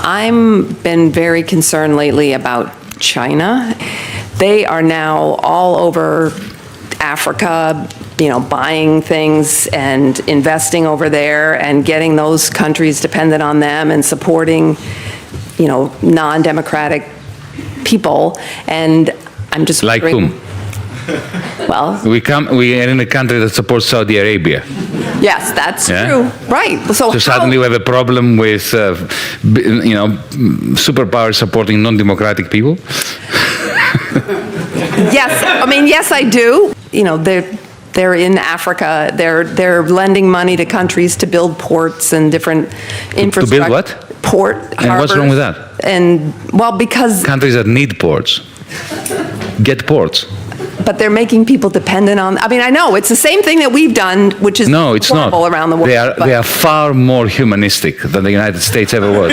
I've been very concerned lately about China. They are now all over Africa, buying things and investing over there and getting those countries dependent on them and supporting, non-democratic people. And I'm just like wondering, whom? Well, we are in a country that supports Saudi Arabia. Yes, that's true. Right. So suddenly we have a problem with, superpowers supporting non-democratic people? Yes, I do. They're in Africa. They're lending money to countries to build ports and different infrastructure. To build what? Port, and harbors. What's wrong with that? And, because... Countries that need ports get ports. But they're making people dependent on... I know, it's the same thing that we've done, which is horrible around the world. They are far more humanistic than the United States ever was.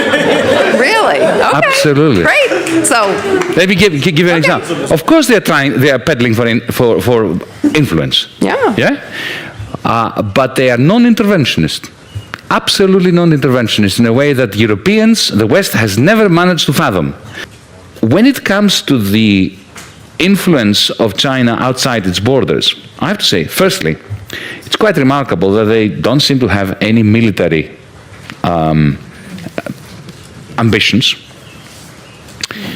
Really? Okay. Absolutely. Great. So... Let me give you an example. Of course they are peddling for influence. Yeah. But they are non-interventionist. Absolutely non-interventionist in a way that Europeans, the West, has never managed to fathom. When it comes to the influence of China outside its borders, I have to say, firstly, it's quite remarkable that they don't seem to have any military ambitions.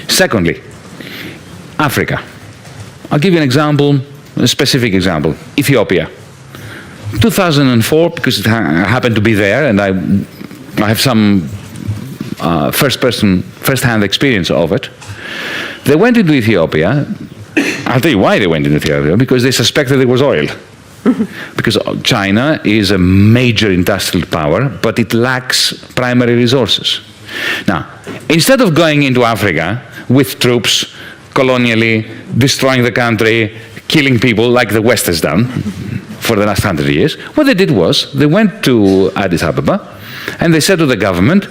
Secondly, Africa. I'll give you an example, a specific example. Ethiopia. 2004, because it happened to be there, and I have some first-hand experience of it. They went into Ethiopia. I'll tell you why they went into Ethiopia, because they suspected there was oil. Because China is a major industrial power, but it lacks primary resources. Now, instead of going into Africa with troops, colonially, destroying the country, killing people like the West has done for the last 100 years, what they did was they went to Addis Ababa and they said to the government,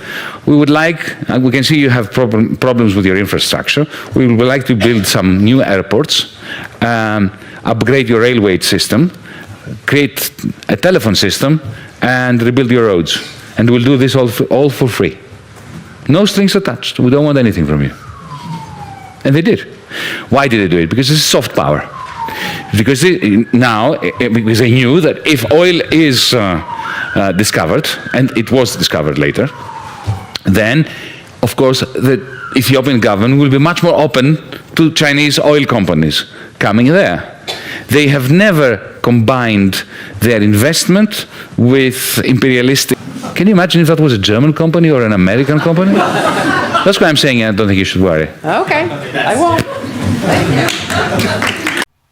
we would like, we can see you have problems with your infrastructure, we would like to build some new airports, upgrade your railway system, create a telephone system, and rebuild your roads. And we'll do this all for free. No strings attached. We don't want anything from you. And they did. Why did they do it? Because this is soft power. Because because they knew that if oil is discovered, and it was discovered later, then, of course, the Ethiopian government will be much more open to Chinese oil companies coming there. They have never combined their investment with imperialistic. Can you imagine if that was a German company or an American company? That's why I'm saying I don't think you should worry. Okay, I won't. Thank you.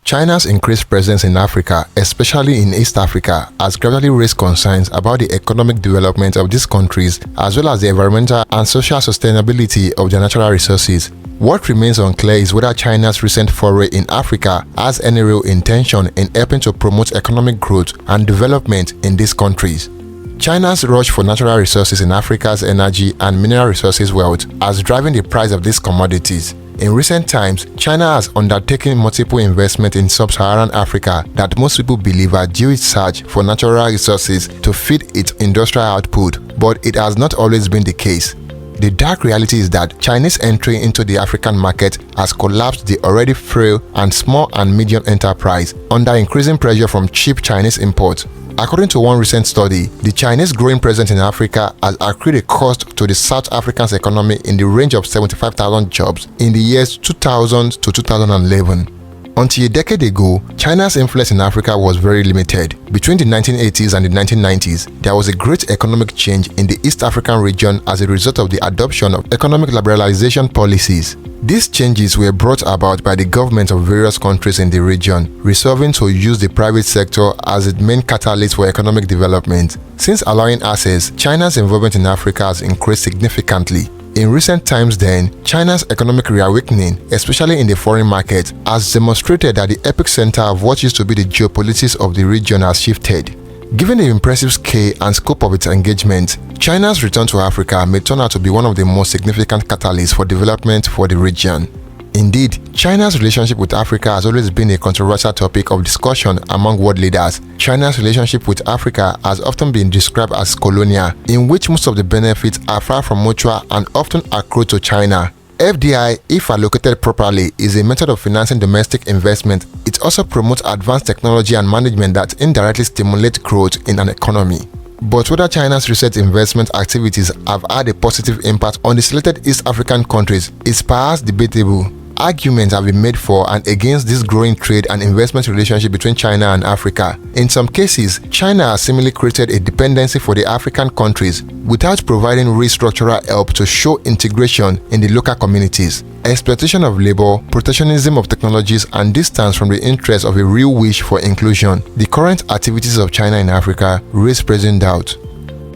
China's increased presence in Africa, especially in East Africa, has gradually raised concerns about the economic development of these countries as well as the environmental and social sustainability of their natural resources. What remains unclear is whether China's recent foray in Africa has any real intention in helping to promote economic growth and development in these countries. China's rush for natural resources in Africa's energy and mineral resources wealth has driven the price of these commodities. In recent times, China has undertaken multiple investments in Sub Saharan Africa that most people believe are due its search for natural resources to feed its industrial output, but it has not always been the case. The dark reality is that Chinese entry into the African market has collapsed the already frail and small and medium enterprise under increasing pressure from cheap Chinese imports. According to one recent study, the Chinese growing presence in Africa has accrued a cost to the South African's economy in the range of 75,000 jobs in the years 2000 to 2011. Until a decade ago, China's influence in Africa was very limited. Between the 1980s and the 1990s, there was a great economic change in the East African region as a result of the adoption of economic liberalization policies. These changes were brought about by the governments of various countries in the region, resolving to use the private sector as its main catalyst for economic development. Since allowing access, China's involvement in Africa has increased significantly. In recent times then, China's economic reawakening, especially in the foreign market, has demonstrated that the epicenter of what used to be the geopolitics of the region has shifted. Given the impressive scale and scope of its engagement, China's return to Africa may turn out to be one of the most significant catalysts for development for the region. Indeed, China's relationship with Africa has always been a controversial topic of discussion among world leaders. China's relationship with Africa has often been described as colonial, in which most of the benefits are far from mutual and often accrue to China. FDI, if allocated properly, is a method of financing domestic investment. It also promotes advanced technology and management that indirectly stimulate growth in an economy. But whether China's recent investment activities have had a positive impact on the selected East African countries is perhaps debatable. Arguments have been made for and against this growing trade and investment relationship between China and Africa. In some cases, China has seemingly created a dependency for the African countries without providing real structural help to show integration in the local communities. Exploitation of labor, protectionism of technologies, and distance from the interests of a real wish for inclusion. The current activities of China in Africa raise present doubt.